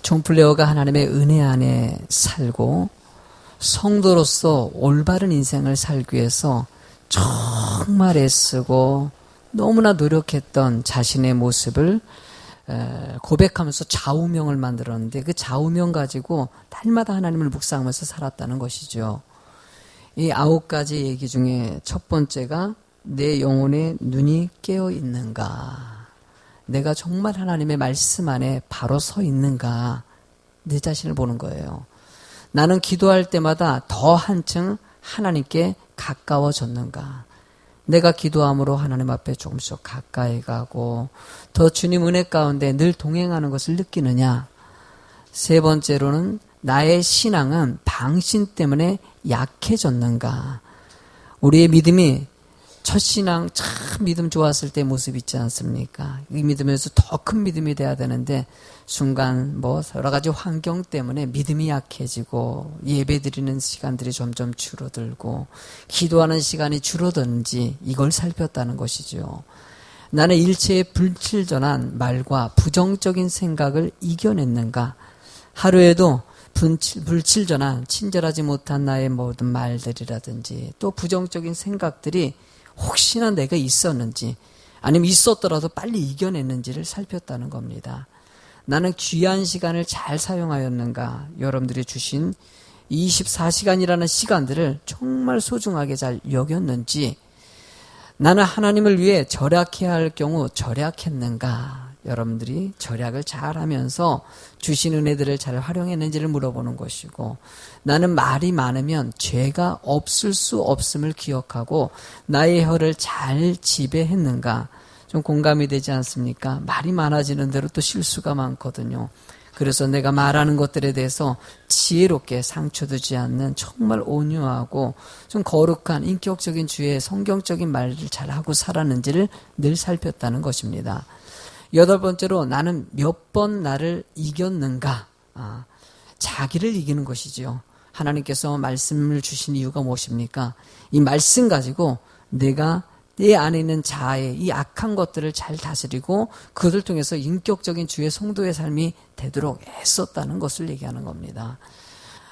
존 플레어가 하나님의 은혜 안에 살고 성도로서 올바른 인생을 살기 위해서 정말 애쓰고 너무나 노력했던 자신의 모습을 고백하면서 좌우명을 만들었는데 그 좌우명 가지고 날마다 하나님을 묵상하면서 살았다는 것이죠. 이 9가지 얘기 중에 첫 번째가 내 영혼의 눈이 깨어 있는가? 내가 정말 하나님의 말씀 안에 바로 서 있는가? 내 자신을 보는 거예요. 나는 기도할 때마다 더 한층 하나님께 가까워졌는가? 내가 기도함으로 하나님 앞에 조금씩 가까이 가고 더 주님 은혜 가운데 늘 동행하는 것을 느끼느냐? 세 번째로는 나의 신앙은 방신 때문에 약해졌는가? 우리의 믿음이 첫 신앙 참 믿음 좋았을 때 모습 있지 않습니까? 이 믿음에서 더 큰 믿음이 돼야 되는데 순간 여러 가지 환경 때문에 믿음이 약해지고 예배 드리는 시간들이 점점 줄어들고 기도하는 시간이 줄어드는지 이걸 살폈다는 것이죠. 나는 일체의 불칠전한 말과 부정적인 생각을 이겨냈는가? 하루에도 불칠전한 친절하지 못한 나의 모든 말들이라든지 또 부정적인 생각들이 혹시나 내가 있었는지 아니면 있었더라도 빨리 이겨냈는지를 살폈다는 겁니다. 나는 귀한 시간을 잘 사용하였는가? 여러분들이 주신 24시간이라는 시간들을 정말 소중하게 잘 여겼는지 나는 하나님을 위해 절약해야 할 경우 절약했는가? 여러분들이 절약을 잘 하면서 주신 은혜들을 잘 활용했는지를 물어보는 것이고 나는 말이 많으면 죄가 없을 수 없음을 기억하고 나의 혀를 잘 지배했는가? 좀 공감이 되지 않습니까? 말이 많아지는 대로 또 실수가 많거든요. 그래서 내가 말하는 것들에 대해서 지혜롭게 상처 주지 않는 정말 온유하고 좀 거룩한 인격적인 주의 성경적인 말을 잘하고 살았는지를 늘 살폈다는 것입니다. 8번째로 나는 몇 번 나를 이겼는가? 자기를 이기는 것이죠. 하나님께서 말씀을 주신 이유가 무엇입니까? 이 말씀 가지고 내가 내 안에 있는 자아의 이 악한 것들을 잘 다스리고 그것을 통해서 인격적인 주의 성도의 삶이 되도록 애썼다는 것을 얘기하는 겁니다.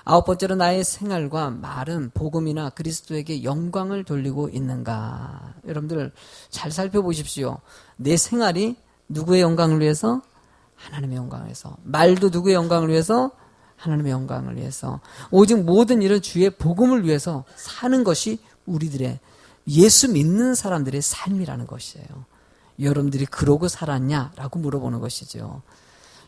9번째로 나의 생활과 말은 복음이나 그리스도에게 영광을 돌리고 있는가? 여러분들 잘 살펴보십시오. 내 생활이 누구의 영광을 위해서? 하나님의 영광을 위해서. 말도 누구의 영광을 위해서? 하나님의 영광을 위해서. 오직 모든 일은 주의 복음을 위해서 사는 것이 우리들의 예수 믿는 사람들의 삶이라는 것이에요. 여러분들이 그러고 살았냐라고 물어보는 것이죠.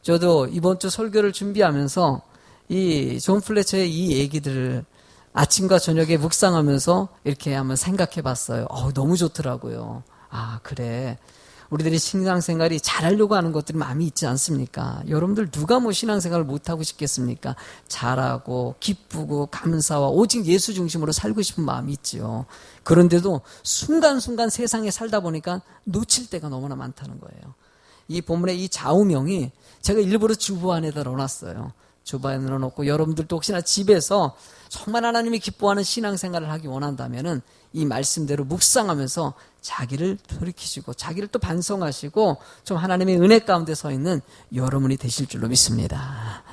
저도 이번 주 설교를 준비하면서 이 존 플래처의 이 얘기들을 아침과 저녁에 묵상하면서 이렇게 한번 생각해 봤어요. 너무 좋더라고요. 그래. 우리들이 신앙생활이 잘하려고 하는 것들이 많이 있지 않습니까? 여러분들 누가 신앙생활을 못하고 싶겠습니까? 잘하고 기쁘고 감사와 오직 예수 중심으로 살고 싶은 마음이 있지요. 그런데도 순간순간 세상에 살다 보니까 놓칠 때가 너무나 많다는 거예요. 이 본문의 이 좌우명이 제가 일부러 주보 안에다 넣어놨어요. 주보 안에 넣어놓고 여러분들도 혹시나 집에서 정말 하나님이 기뻐하는 신앙생활을 하기 원한다면은 이 말씀대로 묵상하면서 자기를 돌이키시고 자기를 또 반성하시고 좀 하나님의 은혜 가운데 서 있는 여러분이 되실 줄로 믿습니다.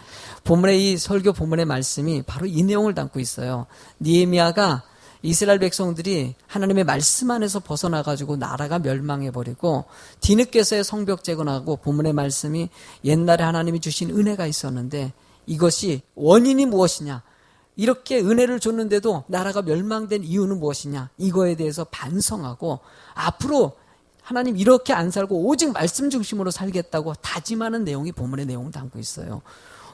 본문의 이 설교 본문의 말씀이 바로 이 내용을 담고 있어요. 느헤미야가 이스라엘 백성들이 하나님의 말씀 안에서 벗어나가지고 나라가 멸망해버리고 뒤늦게서야 성벽 재건하고 본문의 말씀이 옛날에 하나님이 주신 은혜가 있었는데 이것이 원인이 무엇이냐? 이렇게 은혜를 줬는데도 나라가 멸망된 이유는 무엇이냐? 이거에 대해서 반성하고 앞으로 하나님 이렇게 안 살고 오직 말씀 중심으로 살겠다고 다짐하는 내용이 본문의 내용을 담고 있어요.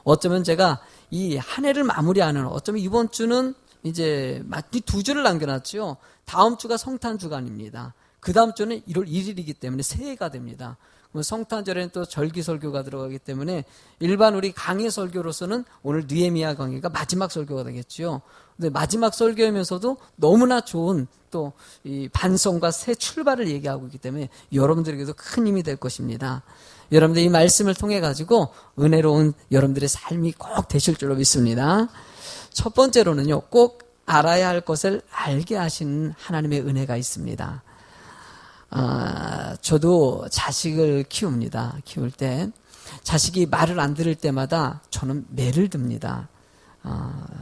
어쩌면 제가 이 한 해를 마무리하는 어쩌면 이번 주는 이제 이 2주를 남겨놨죠. 다음 주가 성탄주간입니다. 그 다음 주는 1월 1일이기 때문에 새해가 됩니다. 성탄절에는 또 절기설교가 들어가기 때문에 일반 우리 강의 설교로서는 오늘 느헤미야 강의가 마지막 설교가 되겠죠. 근데 마지막 설교이면서도 너무나 좋은 또 이 반성과 새 출발을 얘기하고 있기 때문에 여러분들에게도 큰 힘이 될 것입니다. 여러분들 이 말씀을 통해 가지고 은혜로운 여러분들의 삶이 꼭 되실 줄로 믿습니다. 첫 번째로는요, 꼭 알아야 할 것을 알게 하시는 하나님의 은혜가 있습니다. 저도 자식을 키웁니다. 키울 때 자식이 말을 안 들을 때마다 저는 매를 듭니다.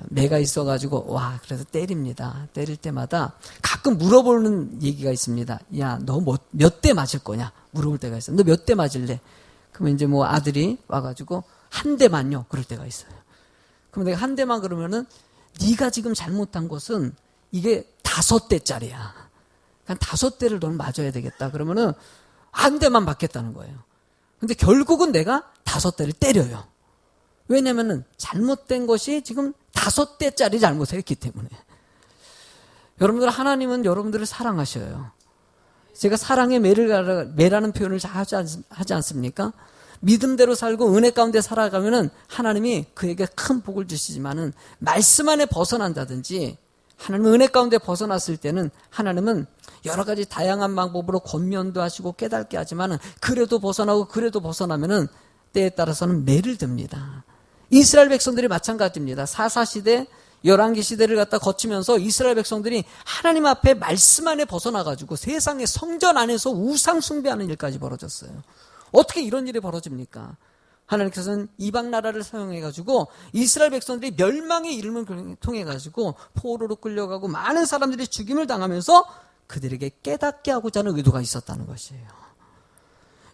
매가 있어가지고 그래서 때립니다. 때릴 때마다 가끔 물어보는 얘기가 있습니다. 야, 너 몇 대 맞을 거냐? 물어볼 때가 있어요. 너 몇 대 맞을래? 그러면 이제 뭐 아들이 와가지고 한 대만요. 그럴 때가 있어요. 그럼 내가 한 대만 그러면은 네가 지금 잘못한 것은 이게 5대짜리야. 그냥 5대를 너는 맞아야 되겠다. 그러면은 한 대만 맞겠다는 거예요. 근데 결국은 내가 5대를 때려요. 왜냐면은 잘못된 것이 지금 5대짜리 잘못을 했기 때문에. 여러분들, 하나님은 여러분들을 사랑하셔요. 제가 사랑의 매라는 표현을 하지 않습니까? 믿음대로 살고 은혜 가운데 살아가면은 하나님이 그에게 큰 복을 주시지만은 말씀 안에 벗어난다든지 하나님은 은혜 가운데 벗어났을 때는 하나님은 여러 가지 다양한 방법으로 권면도 하시고 깨닫게 하지만은 그래도 벗어나면은 때에 따라서는 매를 듭니다. 이스라엘 백성들이 마찬가지입니다. 사사시대, 열왕기 시대를 갖다 거치면서 이스라엘 백성들이 하나님 앞에 말씀 안에 벗어나가지고 세상의 성전 안에서 우상 숭배하는 일까지 벌어졌어요. 어떻게 이런 일이 벌어집니까? 하나님께서는 이방 나라를 사용해가지고 이스라엘 백성들이 멸망의 이름을 통해가지고 포로로 끌려가고 많은 사람들이 죽임을 당하면서 그들에게 깨닫게 하고자 하는 의도가 있었다는 것이에요.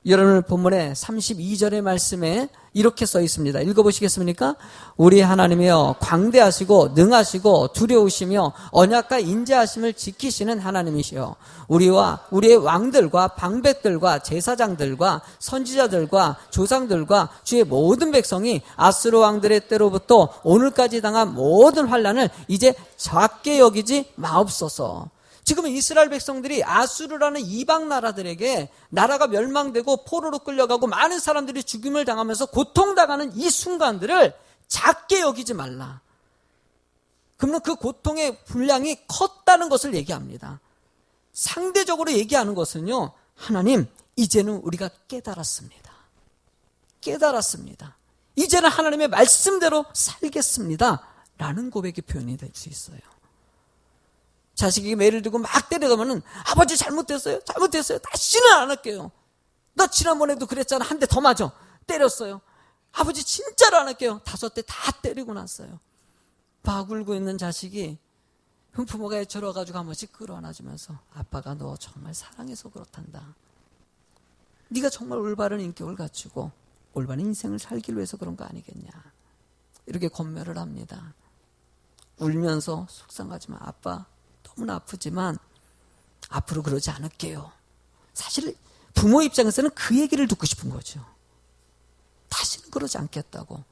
여러분, 본문의 32절의 말씀에 이렇게 써 있습니다. 읽어보시겠습니까? 우리 하나님이여 광대하시고 능하시고 두려우시며 언약과 인자하심을 지키시는 하나님이시여 우리와 우리의 왕들과 방백들과 제사장들과 선지자들과 조상들과 주의 모든 백성이 아수르 왕들의 때로부터 오늘까지 당한 모든 환난을 이제 작게 여기지 마옵소서. 지금 이스라엘 백성들이 아수르라는 이방 나라들에게 나라가 멸망되고 포로로 끌려가고 많은 사람들이 죽임을 당하면서 고통당하는 이 순간들을 작게 여기지 말라. 그러면 그 고통의 분량이 컸다는 것을 얘기합니다. 상대적으로 얘기하는 것은요, 하나님, 이제는 우리가 깨달았습니다. 깨달았습니다. 이제는 하나님의 말씀대로 살겠습니다. 라는 고백의 표현이 될 수 있어요. 자식이 매를 들고 막 때리다면은 아버지 잘못됐어요. 다시는 안 할게요. 너 지난번에도 그랬잖아. 한 대 더 맞아. 때렸어요. 아버지 진짜로 안 할게요. 5대 다 때리고 났어요. 막 울고 있는 자식이 부모가 애처로워가지고 한 번씩 끌어안아주면서 아빠가 너 정말 사랑해서 그렇단다. 네가 정말 올바른 인격을 갖추고 올바른 인생을 살기 위해서 그런 거 아니겠냐. 이렇게 권면을 합니다. 울면서 속상하지만 아빠 너무나 아프지만 앞으로 그러지 않을게요. 사실 부모 입장에서는 그 얘기를 듣고 싶은 거죠. 다시는 그러지 않겠다고.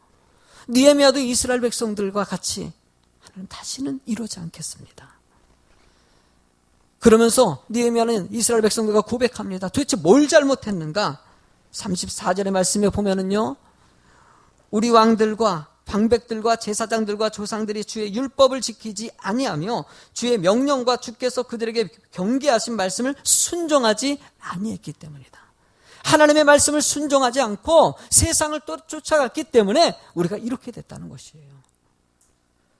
느헤미야도 이스라엘 백성들과 같이 하나님 다시는 이러지 않겠습니다. 그러면서 느헤미야는 이스라엘 백성들과 고백합니다. 도대체 뭘 잘못했는가? 34절의 말씀에 보면은요, 우리 왕들과 방백들과 제사장들과 조상들이 주의 율법을 지키지 아니하며 주의 명령과 주께서 그들에게 경계하신 말씀을 순종하지 아니했기 때문이다. 하나님의 말씀을 순종하지 않고 세상을 또 쫓아갔기 때문에 우리가 이렇게 됐다는 것이에요.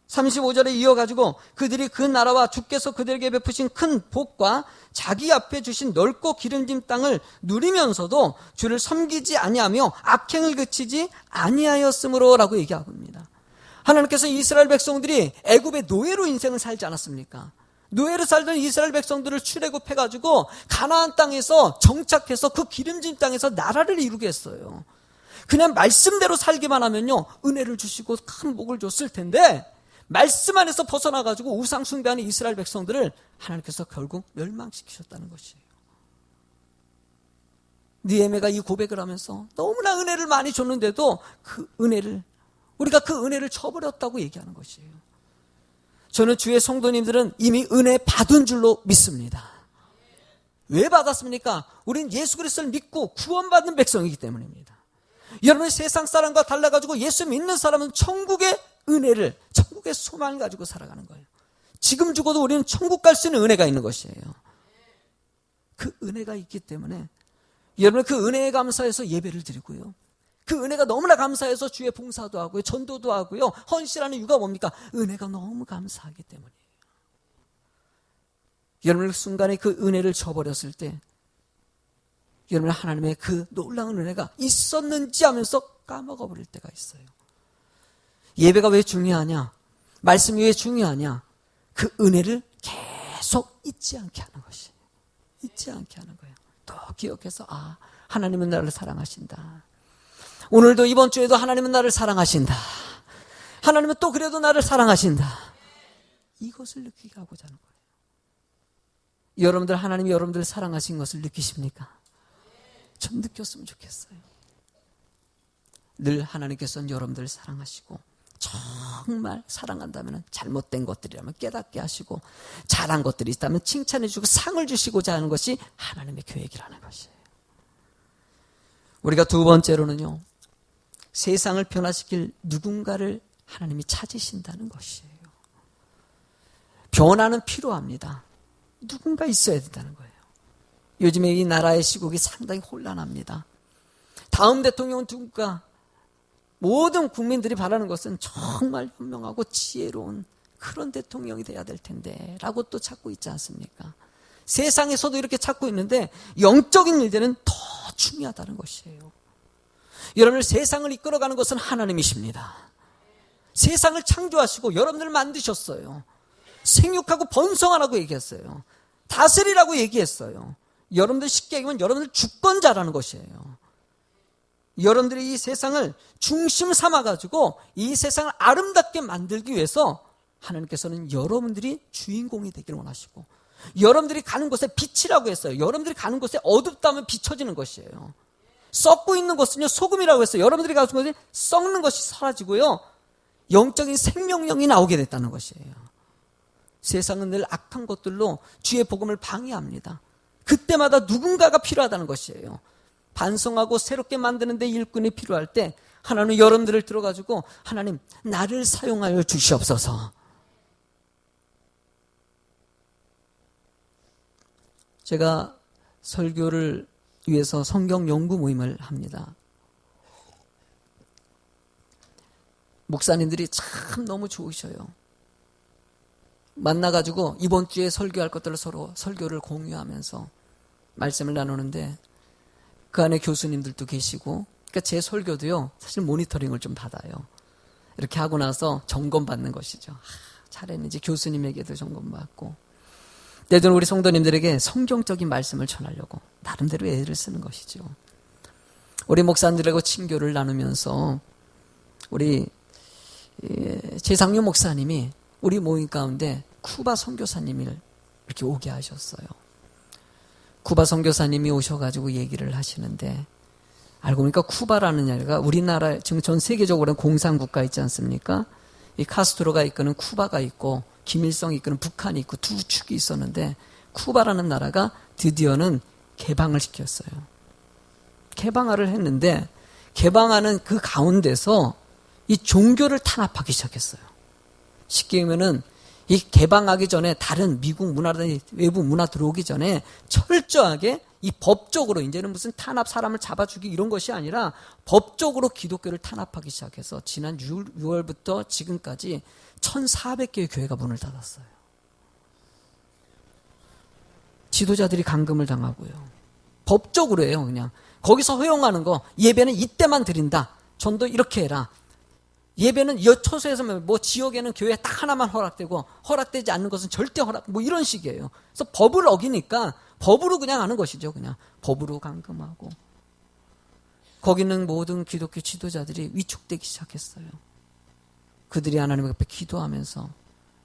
35절에 이어가지고 그들이 그 나라와 주께서 그들에게 베푸신 큰 복과 자기 앞에 주신 넓고 기름진 땅을 누리면서도 주를 섬기지 아니하며 악행을 그치지 아니하였으므로 라고 얘기하고 있습니다. 하나님께서 이스라엘 백성들이 애굽의 노예로 인생을 살지 않았습니까? 노예로 살던 이스라엘 백성들을 출애굽해가지고 가나안 땅에서 정착해서 그 기름진 땅에서 나라를 이루게 했어요. 그냥 말씀대로 살기만 하면요, 은혜를 주시고 큰 복을 줬을 텐데 말씀 안에서 벗어나가지고 우상 숭배하는 이스라엘 백성들을 하나님께서 결국 멸망시키셨다는 것이에요. 느헤미야가 이 고백을 하면서 너무나 은혜를 많이 줬는데도 우리가 그 은혜를 쳐버렸다고 얘기하는 것이에요. 저는 주의 성도님들은 이미 은혜 받은 줄로 믿습니다. 왜 받았습니까? 우린 예수 그리스도를 믿고 구원받은 백성이기 때문입니다. 여러분, 세상 사람과 달라가지고 예수 믿는 사람은 천국의 은혜를, 천국의 소망을 가지고 살아가는 거예요. 지금 죽어도 우리는 천국 갈 수 있는 은혜가 있는 것이에요. 그 은혜가 있기 때문에 여러분, 그 은혜에 감사해서 예배를 드리고요, 그 은혜가 너무나 감사해서 주의 봉사도 하고요, 전도도 하고요, 헌신하는 이유가 뭡니까? 은혜가 너무 감사하기 때문이에요. 여러분, 순간에 그 은혜를 저버렸을 때 여러분, 하나님의 그 놀라운 은혜가 있었는지 하면서 까먹어 버릴 때가 있어요. 예배가 왜 중요하냐? 말씀이 왜 중요하냐? 그 은혜를 계속 잊지 않게 하는 것이에요. 잊지 않게 하는 거예요. 또 기억해서 하나님은 나를 사랑하신다. 오늘도 이번 주에도 하나님은 나를 사랑하신다. 하나님은 또 그래도 나를 사랑하신다. 이것을 느끼게 하고자 하는 거예요. 여러분들, 하나님이 여러분들을 사랑하신 것을 느끼십니까? 좀 느꼈으면 좋겠어요. 늘 하나님께서는 여러분들을 사랑하시고, 정말 사랑한다면 잘못된 것들이라면 깨닫게 하시고, 잘한 것들이 있다면 칭찬해 주고 상을 주시고자 하는 것이 하나님의 계획이라는 것이에요. 우리가 두 번째로는요, 세상을 변화시킬 누군가를 하나님이 찾으신다는 것이에요. 변화는 필요합니다. 누군가 있어야 된다는 거예요. 요즘에 이 나라의 시국이 상당히 혼란합니다. 다음 대통령은 누군가? 모든 국민들이 바라는 것은 정말 현명하고 지혜로운 그런 대통령이 돼야 될 텐데 라고 또 찾고 있지 않습니까? 세상에서도 이렇게 찾고 있는데 영적인 일들은 더 중요하다는 것이에요. 여러분을 세상을 이끌어가는 것은 하나님이십니다. 세상을 창조하시고 여러분들을 만드셨어요. 생육하고 번성하라고 얘기했어요. 다스리라고 얘기했어요. 여러분들 쉽게 얘기하면 여러분들 주권자라는 것이에요. 여러분들이 이 세상을 중심 삼아가지고 이 세상을 아름답게 만들기 위해서 하나님께서는 여러분들이 주인공이 되기를 원하시고, 여러분들이 가는 곳에 빛이라고 했어요. 여러분들이 가는 곳에 어둡다면 비춰지는 것이에요. 썩고 있는 것은요 소금이라고 했어요. 여러분들이 가는 곳에 썩는 것이 사라지고요 영적인 생명력이 나오게 됐다는 것이에요. 세상은 늘 악한 것들로 주의 복음을 방해합니다. 그때마다 누군가가 필요하다는 것이에요. 반성하고 새롭게 만드는 데 일꾼이 필요할 때 하나님은 여러분들을 들어가지고, 하나님 나를 사용하여 주시옵소서. 제가 설교를 위해서 성경 연구 모임을 합니다. 목사님들이 참 너무 좋으셔요. 만나가지고 이번 주에 설교할 것들을 서로 설교를 공유하면서 말씀을 나누는데, 그 안에 교수님들도 계시고, 그러니까 제 설교도요 사실 모니터링을 좀 받아요. 이렇게 하고 나서 점검받는 것이죠. 잘했는지 교수님에게도 점검받고, 때로는 우리 성도님들에게 성경적인 말씀을 전하려고 나름대로 애를 쓰는 것이죠. 우리 목사님들하고 친교를 나누면서 우리 재상용 목사님이 우리 모임 가운데 쿠바 선교사님을 이렇게 오게 하셨어요. 쿠바 선교사님이 오셔가지고 얘기를 하시는데, 알고 보니까 쿠바라는 나라가 우리나라 지금 전 세계적으로는 공산국가 있지 않습니까? 이 카스트로가 이끄는 쿠바가 있고 김일성이 이끄는 북한이 있고 두 축이 있었는데, 쿠바라는 나라가 드디어는 개방을 시켰어요. 개방화를 했는데, 개방하는 그 가운데서 이 종교를 탄압하기 시작했어요. 쉽게 얘기하면은 이 개방하기 전에 다른 미국 문화라든지 외부 문화 들어오기 전에 철저하게 이 법적으로, 이제는 무슨 탄압 사람을 잡아주기 이런 것이 아니라 법적으로 기독교를 탄압하기 시작해서 지난 6월부터 지금까지 1,400개의 교회가 문을 닫았어요. 지도자들이 감금을 당하고요. 법적으로 해요. 그냥 거기서 허용하는 거, 예배는 이때만 드린다, 전도 이렇게 해라, 예배는 초소에서 뭐 지역에는 교회 딱 하나만 허락되고 허락되지 않는 것은 절대 허락, 뭐 이런 식이에요. 그래서 법을 어기니까 법으로 그냥 하는 것이죠. 그냥 법으로 감금하고, 거기는 모든 기독교 지도자들이 위축되기 시작했어요. 그들이 하나님 앞에 기도하면서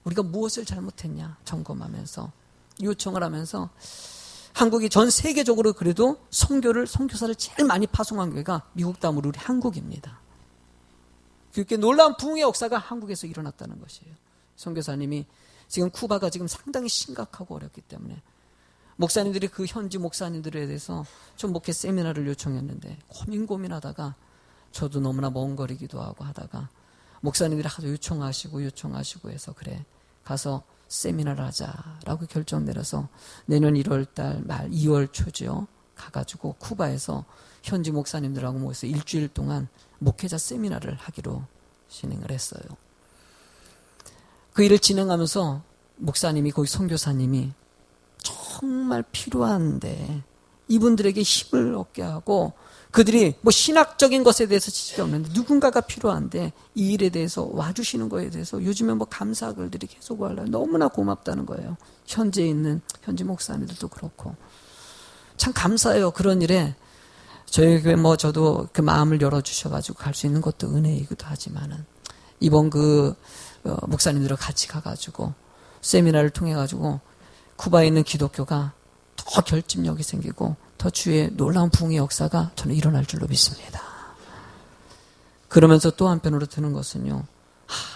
우리가 무엇을 잘못했냐 점검하면서 요청을 하면서, 한국이 전 세계적으로 그래도 선교사를 제일 많이 파송한 교회가 미국 다음으로 우리 한국입니다. 그렇게 놀라운 부흥의 역사가 한국에서 일어났다는 것이에요. 선교사님이 지금 쿠바가 지금 상당히 심각하고 어렵기 때문에 목사님들이 그 현지 목사님들에 대해서 좀 목회 세미나를 요청했는데 고민하다가, 저도 너무나 먼 거리기도 하고 하다가 목사님들이 하도 요청하시고 해서 그래 가서 세미나를 하자라고 결정 내려서 내년 1월달 말 2월 초죠. 가가지고 쿠바에서 현지 목사님들하고 모여서 일주일 동안 목회자 세미나를 하기로 진행을 했어요. 그 일을 진행하면서 목사님이, 거기 선교사님이 정말 필요한데 이분들에게 힘을 얻게 하고 그들이 뭐 신학적인 것에 대해서 지식이 없는데 누군가가 필요한데 이 일에 대해서 와주시는 거에 대해서 요즘에 뭐 감사 글들이 계속 올라요. 너무나 고맙다는 거예요. 현재 목사님들도 그렇고 참 감사해요. 그런 일에 저희 교회 뭐 저도 그 마음을 열어주셔가지고 갈 수 있는 것도 은혜이기도 하지만은 이번 목사님들과 같이 가가지고 세미나를 통해가지고 쿠바에 있는 기독교가 더 결집력이 생기고 더 주의 놀라운 부흥의 역사가 저는 일어날 줄로 믿습니다. 그러면서 또 한편으로 드는 것은요,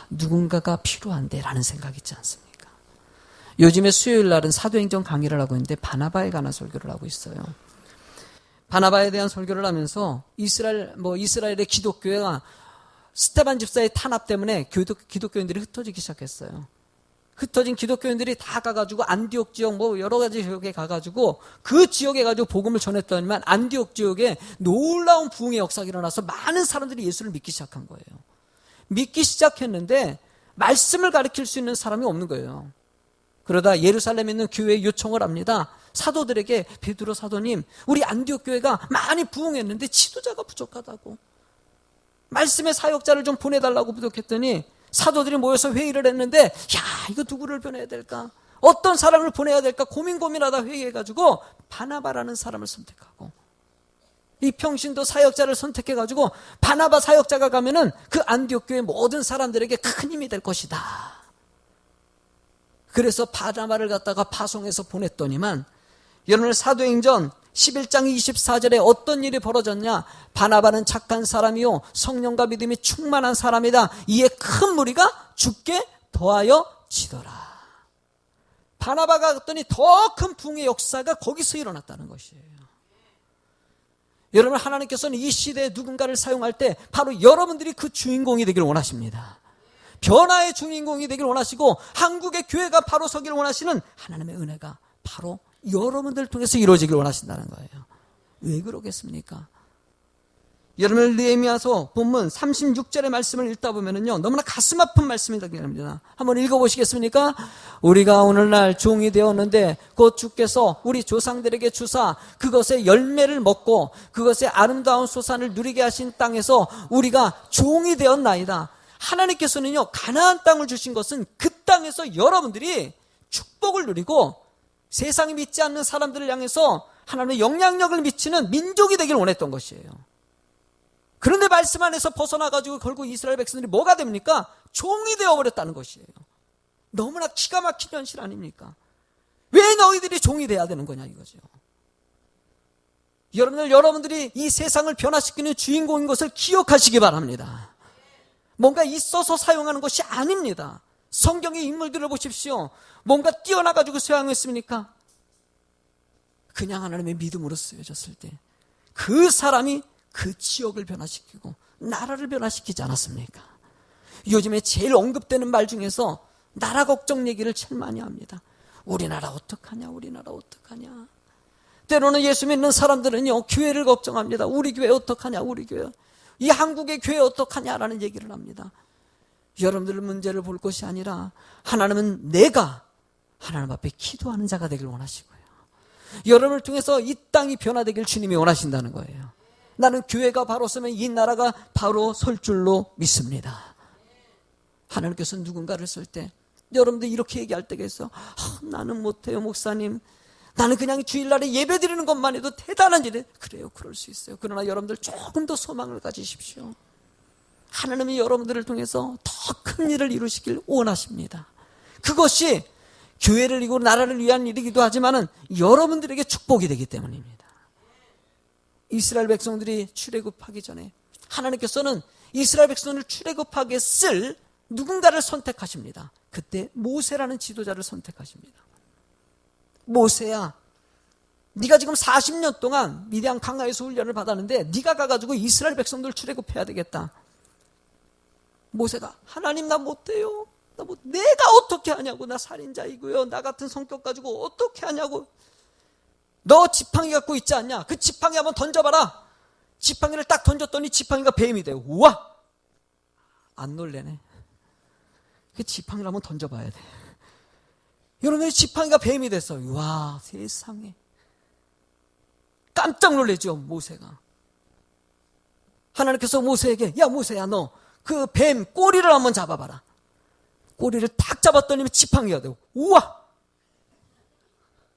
누군가가 필요한데 라는 생각이 있지 않습니까? 요즘에 수요일 날은 사도행전 강의를 하고 있는데 바나바에 관한 설교를 하고 있어요. 바나바에 대한 설교를 하면서 이스라엘의 기독교회가 스테반 집사의 탄압 때문에 기독교인들이 흩어지기 시작했어요. 흩어진 기독교인들이 다 가가지고 안디옥 지역 뭐 여러 가지 지역에 가가지고 그 지역에 가지고 복음을 전했더니만 안디옥 지역에 놀라운 부흥의 역사가 일어나서 많은 사람들이 예수를 믿기 시작한 거예요. 믿기 시작했는데 말씀을 가르칠 수 있는 사람이 없는 거예요. 그러다 예루살렘에 있는 교회에 요청을 합니다. 사도들에게 베드로 사도님, 우리 안디옥 교회가 많이 부흥했는데 지도자가 부족하다고. 말씀의 사역자를 좀 보내달라고 부탁했더니 사도들이 모여서 회의를 했는데 야, 이거 누구를 보내야 될까? 어떤 사람을 보내야 될까? 고민하다 회의해가지고 바나바라는 사람을 선택하고 이 평신도 사역자를 선택해가지고 바나바 사역자가 가면은 그 안디옥 교회 모든 사람들에게 큰 힘이 될 것이다. 그래서 바나바를 갖다가 파송해서 보냈더니만 여러분 사도행전 11장 24절에 어떤 일이 벌어졌냐? 바나바는 착한 사람이요 성령과 믿음이 충만한 사람이다. 이에 큰 무리가 죽게 더하여 지더라. 바나바가 갔더니 더 큰 부흥의 역사가 거기서 일어났다는 것이에요. 여러분 하나님께서는 이 시대에 누군가를 사용할 때 바로 여러분들이 그 주인공이 되기를 원하십니다. 변화의 주인공이 되기를 원하시고 한국의 교회가 바로 서기를 원하시는 하나님의 은혜가 바로 여러분들을 통해서 이루어지길 원하신다는 거예요. 왜 그러겠습니까? 여러분 느헤미야서 본문 36절의 말씀을 읽다 보면은요 너무나 가슴 아픈 말씀이 됩니다. 한번 읽어보시겠습니까? 우리가 오늘날 종이 되었는데 곧 주께서 우리 조상들에게 주사 그것의 열매를 먹고 그것의 아름다운 소산을 누리게 하신 땅에서 우리가 종이 되었나이다. 하나님께서는요 가나안 땅을 주신 것은 그 땅에서 여러분들이 축복을 누리고 세상이 믿지 않는 사람들을 향해서 하나님의 영향력을 미치는 민족이 되길 원했던 것이에요. 그런데 말씀 안에서 벗어나가지고 결국 이스라엘 백성들이 뭐가 됩니까? 종이 되어버렸다는 것이에요. 너무나 기가 막힌 현실 아닙니까? 왜 너희들이 종이 돼야 되는 거냐 이거죠. 여러분들이 이 세상을 변화시키는 주인공인 것을 기억하시기 바랍니다. 뭔가 있어서 사용하는 것이 아닙니다. 성경의 인물들을 보십시오. 뭔가 뛰어나가지고 사용했습니까? 그냥 하나님의 믿음으로 쓰여졌을 때 그 사람이 그 지역을 변화시키고 나라를 변화시키지 않았습니까? 요즘에 제일 언급되는 말 중에서 나라 걱정 얘기를 제일 많이 합니다. 우리나라 어떡하냐 우리나라 어떡하냐. 때로는 예수 믿는 사람들은요 교회를 걱정합니다. 우리 교회 어떡하냐 우리 교회. 이 한국의 교회 어떡하냐라는 얘기를 합니다. 여러분들 문제를 볼 것이 아니라 하나님은 내가 하나님 앞에 기도하는 자가 되길 원하시고요. 여러분을 통해서 이 땅이 변화되길 주님이 원하신다는 거예요. 나는 교회가 바로 서면 이 나라가 바로 설 줄로 믿습니다. 하나님께서 누군가를 쓸 때 여러분들 이렇게 얘기할 때가 있어. 나는 못해요 목사님. 나는 그냥 주일날에 예배 드리는 것만 해도 대단한 일이에요. 그래요 그럴 수 있어요. 그러나 여러분들 조금 더 소망을 가지십시오. 하나님이 여러분들을 통해서 더 큰 일을 이루시길 원하십니다. 그것이 교회를 이루고 나라를 위한 일이기도 하지만은 여러분들에게 축복이 되기 때문입니다. 이스라엘 백성들이 출애굽하기 전에 하나님께서는 이스라엘 백성을 출애굽하게 쓸 누군가를 선택하십니다. 그때 모세라는 지도자를 선택하십니다. 모세야, 네가 지금 40년 동안 미디안 강가에서 훈련을 받았는데 네가 가가지고 이스라엘 백성들 출애굽해야 되겠다. 모세가 하나님 나 못해요. 내가 어떻게 하냐고. 나 살인자이고요. 나 같은 성격 가지고 어떻게 하냐고. 너 지팡이 갖고 있지 않냐? 그 지팡이 한번 던져봐라. 지팡이를 딱 던졌더니 지팡이가 뱀이 돼요. 우와! 안 놀래네. 그 지팡이를 한번 던져봐야 돼. 여러분의 지팡이가 뱀이 됐어요. 와 세상에. 깜짝 놀라죠, 모세가. 하나님께서 모세에게, 야, 모세야, 너 그 뱀 꼬리를 한번 잡아봐라. 꼬리를 딱 잡았더니 지팡이가 되고, 우와!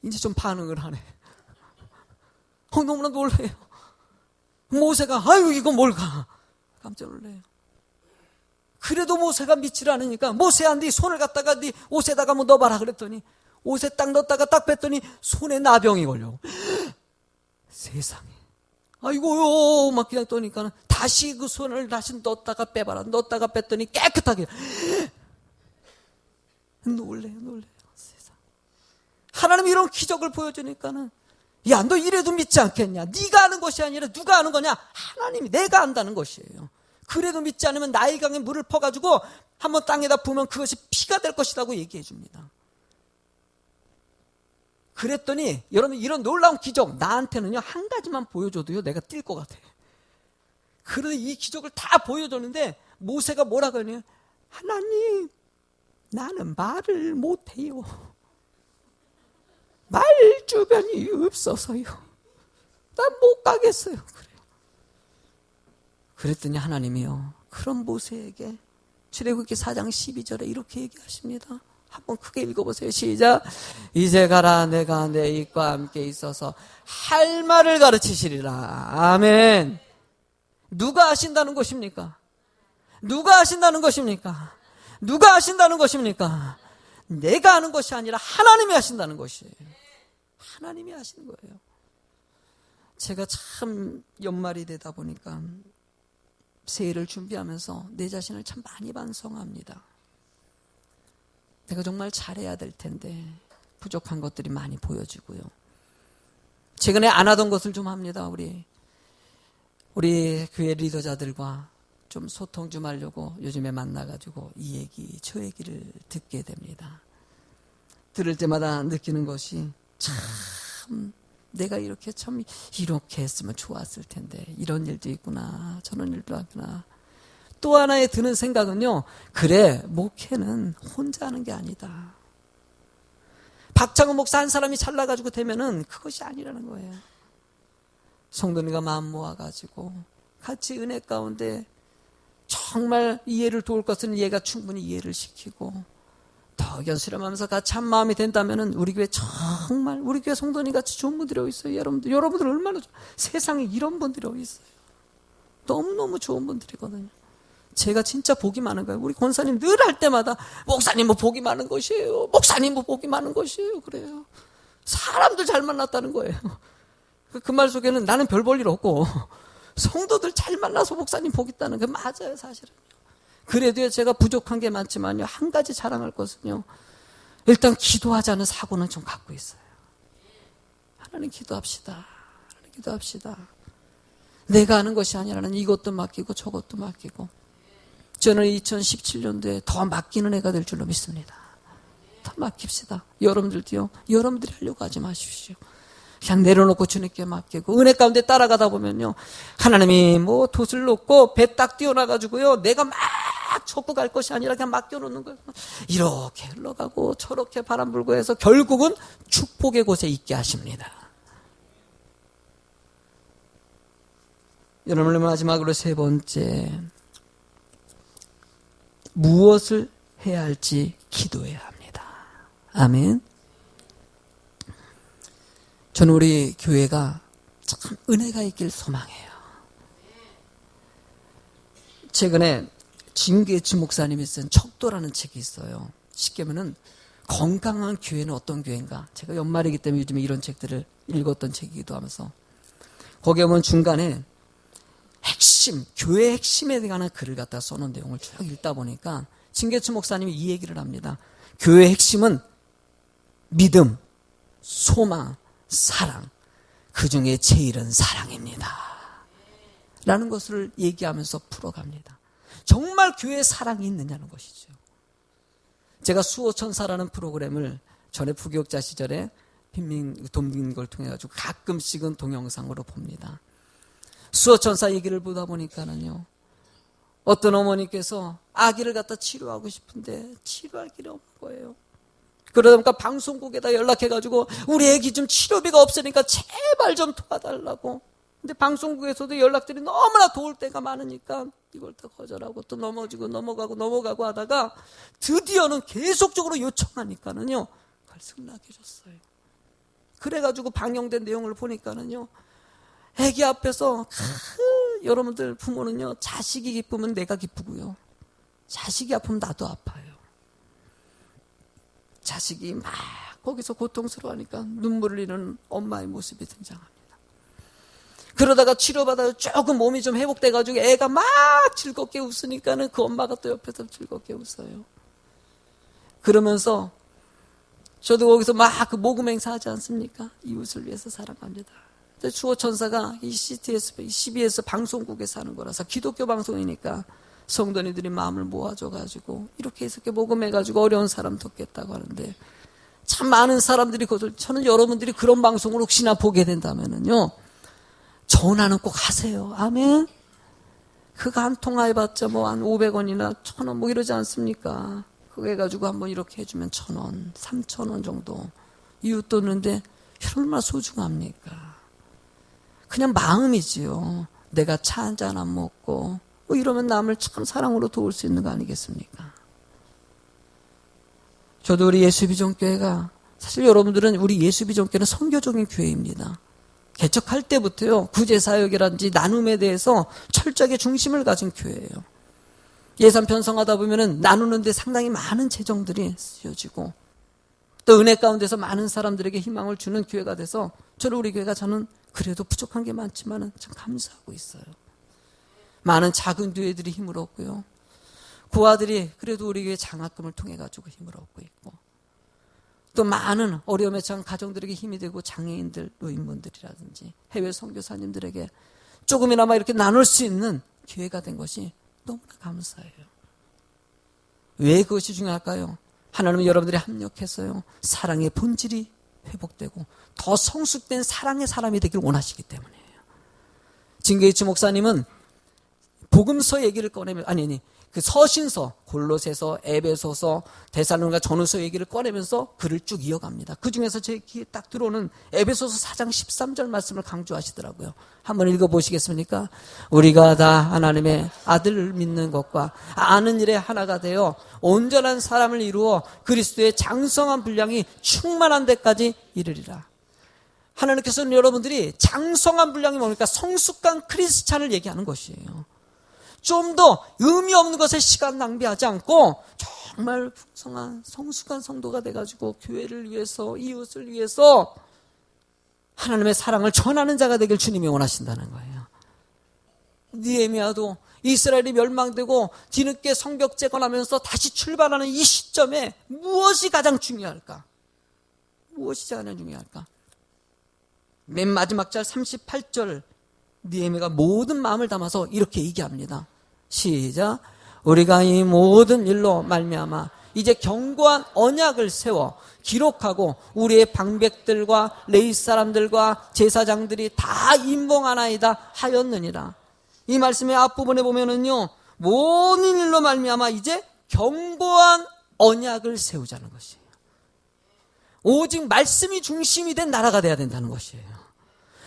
이제 좀 반응을 하네. 너무나 놀래요. 모세가, 아유, 이거 뭘까? 깜짝 놀래요. 그래도 모세가 믿지를 않으니까, 모세야, 네 손을 갖다가 네 옷에다가 한번 넣어봐라. 그랬더니, 옷에 딱 넣었다가 딱 뺐더니, 손에 나병이 걸려. 세상에. 아이고요, 막 그냥 떠니까는, 다시 그 손을 다시 넣었다가 빼봐라. 넣었다가 뺐더니 깨끗하게. 놀래요. 세상. 하나님 이런 기적을 보여주니까는, 야, 너 이래도 믿지 않겠냐? 네가 아는 것이 아니라 누가 아는 거냐? 하나님이, 내가 안다는 것이에요. 그래도 믿지 않으면 나의 강에 물을 퍼가지고 한번 땅에다 부으면 그것이 피가 될 것이라고 얘기해 줍니다. 그랬더니 여러분, 이런 놀라운 기적 나한테는요 한 가지만 보여줘도요 내가 뛸 것 같아요. 그런데 이 기적을 다 보여줬는데 모세가 뭐라고 하냐? 하나님, 나는 말을 못해요. 말 주변이 없어서요. 난 못 가겠어요. 그래요. 그랬더니 하나님이요, 그런 모세에게 출애굽기 4장 12절에 이렇게 얘기하십니다. 한번 크게 읽어보세요. 시작. 이제 가라. 내가 내 입과 함께 있어서 할 말을 가르치시리라. 아멘. 누가 하신다는 것입니까? 누가 하신다는 것입니까? 누가 하신다는 것입니까? 내가 하는 것이 아니라 하나님이 하신다는 것이에요. 하나님이 하시는 거예요. 제가 참 연말이 되다 보니까 새해를 준비하면서 내 자신을 참 많이 반성합니다. 내가 정말 잘해야 될 텐데 부족한 것들이 많이 보여지고요. 최근에 안 하던 것을 좀 합니다. 우리 교회 리더자들과 좀 소통 좀 하려고 요즘에 만나가지고 이 얘기 저 얘기를 듣게 됩니다. 들을 때마다 느끼는 것이 참 내가 이렇게 했으면 좋았을 텐데 이런 일도 있구나, 저런 일도 하구나. 또 하나의 드는 생각은요, 그래, 목회는 혼자 하는 게 아니다. 박창훈 목사 한 사람이 잘나가지고 되면은 그것이 아니라는 거예요. 성도님과 마음 모아가지고 같이 은혜 가운데 정말 이해를 도울 것은 얘가 충분히 이해를 시키고 더 견수렴하면서 같이 한 마음이 된다면은 우리 교회 정말, 우리 교회 성도님 같이 좋은 분들이 어디 있어요? 여러분들 얼마나 세상에 이런 분들이 어디 있어요? 너무너무 좋은 분들이거든요. 제가 진짜 복이 많은 거예요. 우리 권사님 늘 할 때마다 목사님 뭐 복이 많은 것이에요. 목사님 뭐 복이 많은 것이에요. 그래요. 사람들 잘 만났다는 거예요. 그 말 속에는 나는 별 볼 일 없고 성도들 잘 만나서 목사님 복 있다는 게 맞아요, 사실은. 그래도요, 제가 부족한 게 많지만요, 한 가지 자랑할 것은요, 일단 기도하자는 사고는 좀 갖고 있어요. 하나님 기도합시다. 하나님 기도합시다. 내가 하는 것이 아니라는 이것도 맡기고 저것도 맡기고. 저는 2017년도에 더 맡기는 애가 될 줄로 믿습니다. 더 맡깁시다. 여러분들도요, 여러분들이 하려고 하지 마십시오. 그냥 내려놓고 주님께 맡기고, 은혜 가운데 따라가다 보면요, 하나님이 뭐 돛을 놓고 배 딱 띄워놔가지고요, 내가 막 젓고 갈 것이 아니라 그냥 맡겨놓는 거예요. 이렇게 흘러가고 저렇게 바람 불고 해서 결국은 축복의 곳에 있게 하십니다. 여러분, 마지막으로 세 번째, 무엇을 해야 할지 기도해야 합니다. 아멘. 저는 우리 교회가 참 은혜가 있길 소망해요. 최근에 진계치 목사님이 쓴 척도라는 책이 있어요. 쉽게 말하면 건강한 교회는 어떤 교회인가. 제가 연말이기 때문에 요즘에 이런 책들을 읽었던 책이기도 하면서 거기에 보면 중간에 핵심, 교회 핵심에 관한 글을 갖다 써놓은 내용을 쭉 읽다 보니까 진계치 목사님이 이 얘기를 합니다. 교회 핵심은 믿음, 소망, 사랑, 그 중에 제일은 사랑입니다. 라는 것을 얘기하면서 풀어갑니다. 정말 교회에 사랑이 있느냐는 것이죠. 제가 수호천사라는 프로그램을 전에 부교육자 시절에 돕는 걸 통해 가지고 가끔씩은 동영상으로 봅니다. 수호천사 얘기를 보다 보니까는요, 어떤 어머니께서 아기를 갖다 치료하고 싶은데 치료할 길이 없는 거예요. 그러다 보니까 방송국에다 연락해가지고 우리 애기 좀 치료비가 없으니까 제발 좀 도와달라고. 근데 방송국에서도 연락들이 너무나 도울 때가 많으니까 이걸 다 거절하고 또 넘어지고 넘어가고 하다가 드디어는 계속적으로 요청하니까는요, 그걸 승낙해 줬어요. 그래가지고 방영된 내용을 보니까는요, 애기 앞에서 여러분들 부모는요, 자식이 기쁘면 내가 기쁘고요, 자식이 아프면 나도 아파요. 자식이 막 거기서 고통스러워하니까 눈물을 흘리는 엄마의 모습이 등장합니다. 그러다가 치료받아서 조금 몸이 좀 회복돼가지고 애가 막 즐겁게 웃으니까는 그 엄마가 또 옆에서 즐겁게 웃어요. 그러면서 저도 거기서 막 그 모금 행사 하지 않습니까? 이웃을 위해서 살아갑니다. 주호천사가 이 CBS 방송국에서 하는 거라서 기독교 방송이니까 성도님들이 마음을 모아줘가지고 이렇게 해서 모금해가지고 어려운 사람 돕겠다고 하는데, 참 많은 사람들이 저는 여러분들이 그런 방송을 혹시나 보게 된다면은요, 전화는 꼭 하세요. 아멘. 그거 한 통화 해봤자 뭐 한 500원이나 1000원 뭐 이러지 않습니까? 그거 해가지고 한번 이렇게 해주면 1000원, 3000원 정도 이웃 돕는데 얼마나 소중합니까? 그냥 마음이지요. 내가 차 한잔 안 먹고 뭐 이러면 남을 참 사랑으로 도울 수 있는 거 아니겠습니까? 저도 우리 예수비전교회가, 사실 여러분들은 우리 예수비전교회는 선교적인 교회입니다. 개척할 때부터요, 구제사역이라든지 나눔에 대해서 철저하게 중심을 가진 교회예요. 예산 편성하다 보면은 나누는데 상당히 많은 재정들이 쓰여지고, 또 은혜 가운데서 많은 사람들에게 희망을 주는 교회가 돼서 우리 교회가 저는 그래도 부족한 게 많지만은 참 감사하고 있어요. 많은 작은 교회들이 힘을 얻고요, 그 아들이 그래도 우리 교회 장학금을 통해 가지고 힘을 얻고 있고, 또 많은 어려움에 처한 가정들에게 힘이 되고, 장애인들, 노인분들이라든지 해외 선교사님들에게 조금이나마 이렇게 나눌 수 있는 기회가 된 것이 너무나 감사해요. 왜 그것이 중요할까요? 하나님은 여러분들이 합력해서요, 사랑의 본질이 회복되고 더 성숙된 사랑의 사람이 되길 원하시기 때문이에요. 진계이치 목사님은 복음서 얘기를 꺼내면, 그 서신서, 골로새서, 에베소서, 데살로니가 전후서 얘기를 꺼내면서 글을 쭉 이어갑니다. 그 중에서 제 귀에 딱 들어오는 에베소서 4장 13절 말씀을 강조하시더라고요. 한번 읽어보시겠습니까? 우리가 다 하나님의 아들을 믿는 것과 아는 일에 하나가 되어 온전한 사람을 이루어 그리스도의 장성한 분량이 충만한 데까지 이르리라. 하나님께서는 여러분들이 장성한 분량이 뭡니까? 성숙한 크리스찬을 얘기하는 것이에요. 좀 더 의미 없는 것에 시간 낭비하지 않고 정말 풍성한 성숙한 성도가 돼가지고 교회를 위해서, 이웃을 위해서 하나님의 사랑을 전하는 자가 되길 주님이 원하신다는 거예요. 느헤미야도 이스라엘이 멸망되고 뒤늦게 성벽 재건하면서 다시 출발하는 이 시점에 무엇이 가장 중요할까? 무엇이 가장 중요할까? 맨 마지막 절 38절, 느헤미야가 모든 마음을 담아서 이렇게 얘기합니다. 시작. 우리가 이 모든 일로 말미암아 이제 견고한 언약을 세워 기록하고 우리의 방백들과 레위 사람들과 제사장들이 다 임봉하나이다 하였느니라. 이 말씀의 앞부분에 보면은요, 모든 일로 말미암아 이제 견고한 언약을 세우자는 것이에요. 오직 말씀이 중심이 된 나라가 돼야 된다는 것이에요.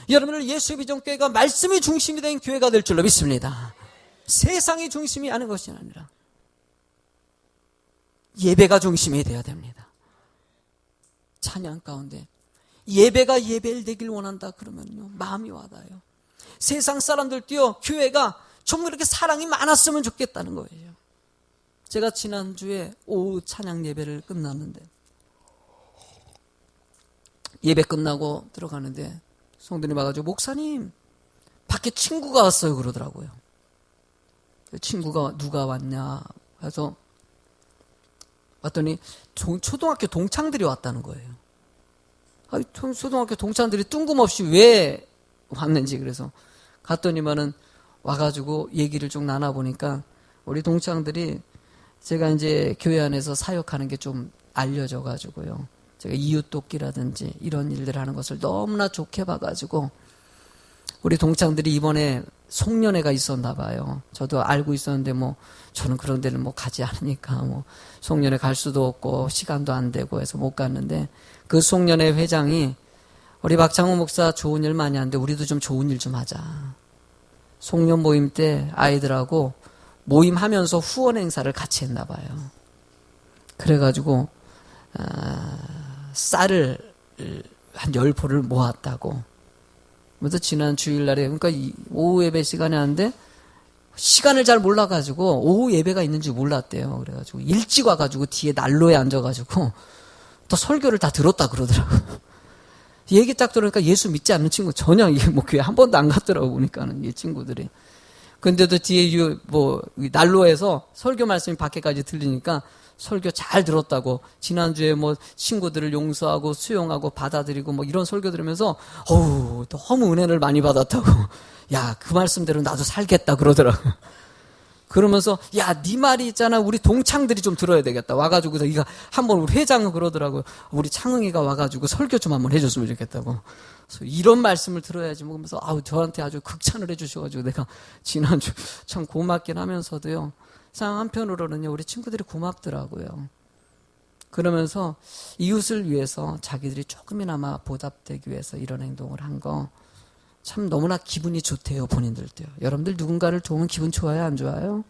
여러분들 예수비전교회가 말씀이 중심이 된 교회가 될 줄로 믿습니다. 세상이 중심이 아닌 것이 아니라 예배가 중심이 되어야 됩니다. 찬양 가운데 예배가 예배일 되길 원한다 그러면요, 마음이 와닿아요. 세상 사람들도요, 교회가 좀 이렇게 사랑이 많았으면 좋겠다는 거예요. 제가 지난주에 오후 찬양 예배를 끝났는데, 예배 끝나고 들어가는데 성도님 와가지고 목사님 밖에 친구가 왔어요 그러더라고요. 그 친구가 누가 왔냐 해서 왔더니 초등학교 동창들이 왔다는 거예요. 초등학교 동창들이 뜬금없이 왜 왔는지, 그래서 갔더니만은 와가지고 얘기를 좀 나눠보니까 우리 동창들이 제가 이제 교회 안에서 사역하는 게 좀 알려져가지고요, 제가 이웃 돕기라든지 이런 일들을 하는 것을 너무나 좋게 봐가지고 우리 동창들이 이번에 송년회가 있었나 봐요. 저도 알고 있었는데 저는 그런 데는 가지 않으니까 송년회 갈 수도 없고 시간도 안 되고 해서 못 갔는데, 그 송년회 회장이 우리 박창호 목사 좋은 일 많이 하는데 우리도 좀 좋은 일 좀 하자. 송년 모임 때 아이들하고 모임하면서 후원 행사를 같이 했나 봐요. 그래가지고 쌀을 한 10포를 모았다고. 그래서 지난 주일날에, 그러니까 오후 예배 시간에 하는데 시간을 잘 몰라가지고 오후 예배가 있는지 몰랐대요. 그래가지고 일찍 와가지고 뒤에 난로에 앉아가지고 또 설교를 다 들었다 그러더라고요. 얘기 딱 들으니까 예수 믿지 않는 친구 전혀 교회 한 번도 안 갔더라고, 보니까는 이 친구들이. 근데도 뒤에 난로에서 설교 말씀이 밖에까지 들리니까 설교 잘 들었다고, 지난주에 친구들을 용서하고 수용하고 받아들이고 이런 설교 들으면서 너무 은혜를 많이 받았다고, 야, 그 말씀대로 나도 살겠다 그러더라고. 그러면서 야, 네 말이 있잖아, 우리 동창들이 좀 들어야 되겠다 와가지고, 이거 한번 우리 회장은 그러더라고요. 우리 창흥이가 와가지고 설교 좀 한번 해줬으면 좋겠다고. 그래서 이런 말씀을 들어야지 그러면서 저한테 아주 극찬을 해주셔가지고 내가 지난주 참 고맙긴 하면서도요, 한편으로는요, 우리 친구들이 고맙더라고요. 그러면서 이웃을 위해서 자기들이 조금이나마 보답되기 위해서 이런 행동을 한 거 참 너무나 기분이 좋대요, 본인들도요. 여러분들 누군가를 도우면 기분 좋아요, 안 좋아요?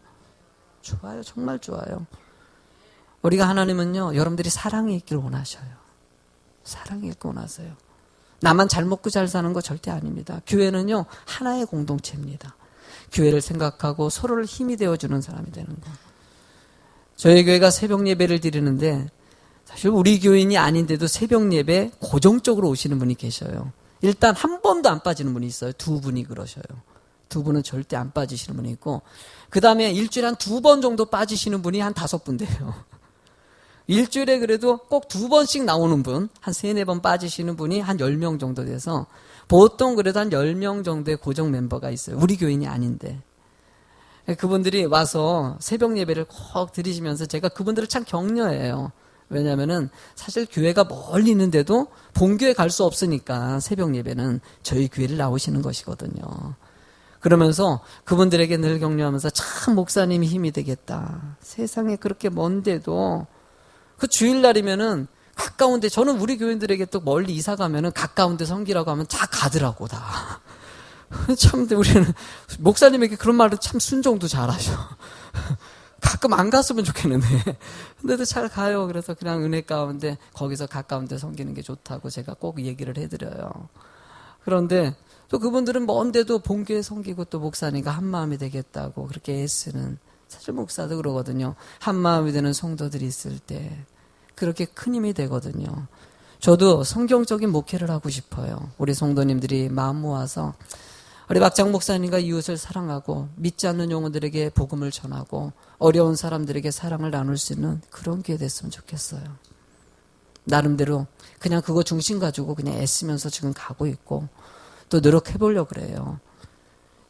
좋아요, 정말 좋아요. 우리가 하나님은요, 여러분들이 사랑이 있길 원하셔요. 사랑이 있길 원하세요. 나만 잘 먹고 잘 사는 거 절대 아닙니다. 교회는요, 하나의 공동체입니다. 교회를 생각하고 서로를 힘이 되어주는 사람이 되는 거. 저희 교회가 새벽 예배를 드리는데 사실 우리 교인이 아닌데도 새벽 예배 고정적으로 오시는 분이 계셔요. 일단 한 번도 안 빠지는 분이 있어요. 2분이 그러셔요. 2분은 절대 안 빠지시는 분이 있고, 그 다음에 일주일에 한 2번 정도 빠지시는 분이 한 5분 돼요. 일주일에 그래도 꼭 2번씩 나오는 분, 한 3, 4번 빠지시는 분이 한 10명 정도 돼서 보통 그래도 한 10명 정도의 고정 멤버가 있어요. 우리 교인이 아닌데. 그분들이 와서 새벽 예배를 꼭 드리시면서 제가 그분들을 참 격려해요. 왜냐면은 사실 교회가 멀리 있는데도 본교회 갈 수 없으니까 새벽 예배는 저희 교회를 나오시는 것이거든요. 그러면서 그분들에게 늘 격려하면서 참 목사님이 힘이 되겠다. 세상에 그렇게 먼데도 그 주일날이면은 가까운데, 저는 우리 교인들에게 또 멀리 이사 가면은 가까운데 섬기라고 하면 다 가더라고, 다. 참, 우리는 목사님에게 그런 말을 참 순종도 잘하셔. 가끔 안 갔으면 좋겠는데. 근데도 잘 가요. 그래서 그냥 은혜 가운데 거기서 가까운데 섬기는 게 좋다고 제가 꼭 얘기를 해드려요. 그런데 또 그분들은 먼데도 본교회 섬기고 또 목사님과 한마음이 되겠다고 그렇게 애쓰는, 사실 목사도 그러거든요. 한마음이 되는 성도들이 있을 때 그렇게 큰 힘이 되거든요. 저도 성경적인 목회를 하고 싶어요. 우리 성도님들이 마음 모아서 우리 박장 목사님과 이웃을 사랑하고 믿지 않는 영혼들에게 복음을 전하고 어려운 사람들에게 사랑을 나눌 수 있는 그런 기회 됐으면 좋겠어요. 나름대로 그냥 그거 중심 가지고 그냥 애쓰면서 지금 가고 있고 또 노력해 보려고 그래요.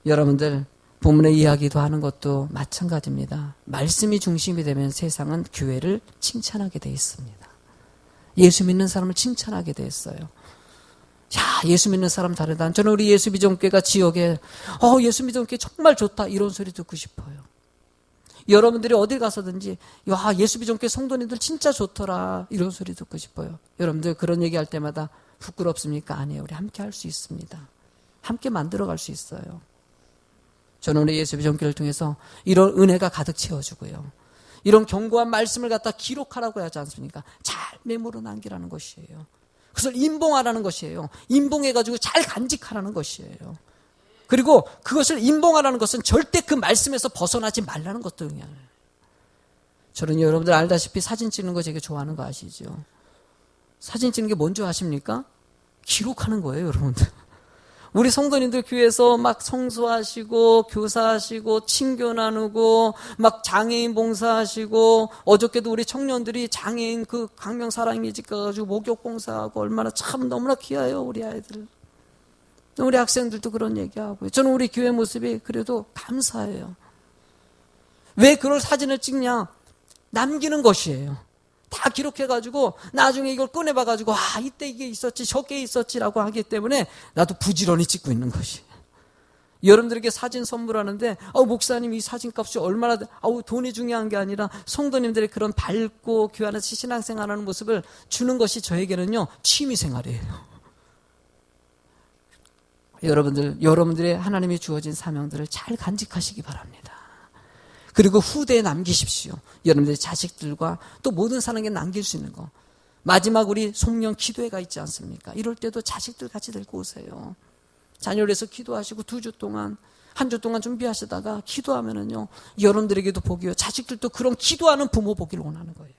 여러분들 본문의 이야기도 하는 것도 마찬가지입니다. 말씀이 중심이 되면 세상은 교회를 칭찬하게 돼 있습니다. 예수 믿는 사람을 칭찬하게 돼 있어요. 야, 예수 믿는 사람 다르다. 저는 우리 예수비전교회가 지역에 예수비전교회 정말 좋다 이런 소리 듣고 싶어요. 여러분들이 어딜 가서든지 야, 예수비전교회 성도님들 진짜 좋더라 이런 소리 듣고 싶어요. 여러분들 그런 얘기할 때마다 부끄럽습니까? 아니에요. 우리 함께 할 수 있습니다. 함께 만들어갈 수 있어요. 저는 우리 예수비전교회를 통해서 이런 은혜가 가득 채워주고요. 이런 견고한 말씀을 갖다 기록하라고 하지 않습니까? 잘 메모로 남기라는 것이에요. 그것을 인봉하라는 것이에요. 인봉해가지고 잘 간직하라는 것이에요. 그리고 그것을 인봉하라는 것은 절대 그 말씀에서 벗어나지 말라는 것도 의미해요. 저는 여러분들 알다시피 사진 찍는 거 되게 좋아하는 거 아시죠? 사진 찍는 게 뭔지 아십니까? 기록하는 거예요, 여러분들. 우리 성도님들 교회에서 막 성수하시고 교사하시고 친교 나누고 막 장애인 봉사하시고 어저께도 우리 청년들이 장애인 그 강명 사랑의 집 가가지고 목욕 봉사하고 얼마나 참 너무나 귀해요, 우리 아이들. 우리 학생들도 그런 얘기하고요. 저는 우리 교회 모습이 그래도 감사해요. 왜 그걸 사진을 찍냐? 남기는 것이에요. 다 기록해가지고 나중에 이걸 꺼내봐가지고 이때 이게 있었지 저게 있었지라고 하기 때문에 나도 부지런히 찍고 있는 것이. 여러분들에게 사진 선물하는데 목사님 이 사진값이 얼마나 돈이 중요한 게 아니라 성도님들의 그런 밝고 교회안에서 신앙생활하는 모습을 주는 것이 저에게는요 취미생활이에요. 여러분들의 하나님이 주어진 사명들을 잘 간직하시기 바랍니다. 그리고 후대에 남기십시오. 여러분들의 자식들과 또 모든 사람에게 남길 수 있는 거. 마지막 우리 송년 기도회가 있지 않습니까? 이럴 때도 자식들 같이 데리고 오세요. 자녀를 위해서 기도하시고 2주 동안, 1주 동안 준비하시다가 기도하면은요, 여러분들에게도 복이요. 자식들도 그런 기도하는 부모 보기를 원하는 거예요.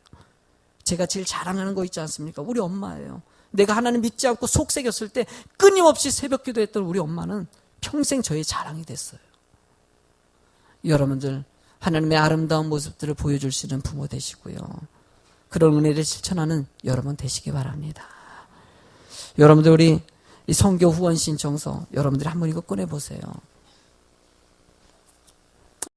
제가 제일 자랑하는 거 있지 않습니까? 우리 엄마예요. 내가 하나님 믿지 않고 속색였을 때 끊임없이 새벽 기도했던 우리 엄마는 평생 저의 자랑이 됐어요. 여러분들, 하나님의 아름다운 모습들을 보여줄 수 있는 부모 되시고요. 그런 은혜를 실천하는 여러분 되시기 바랍니다. 여러분들 우리 이 선교 후원 신청서 여러분들이 한번 이거 꺼내보세요.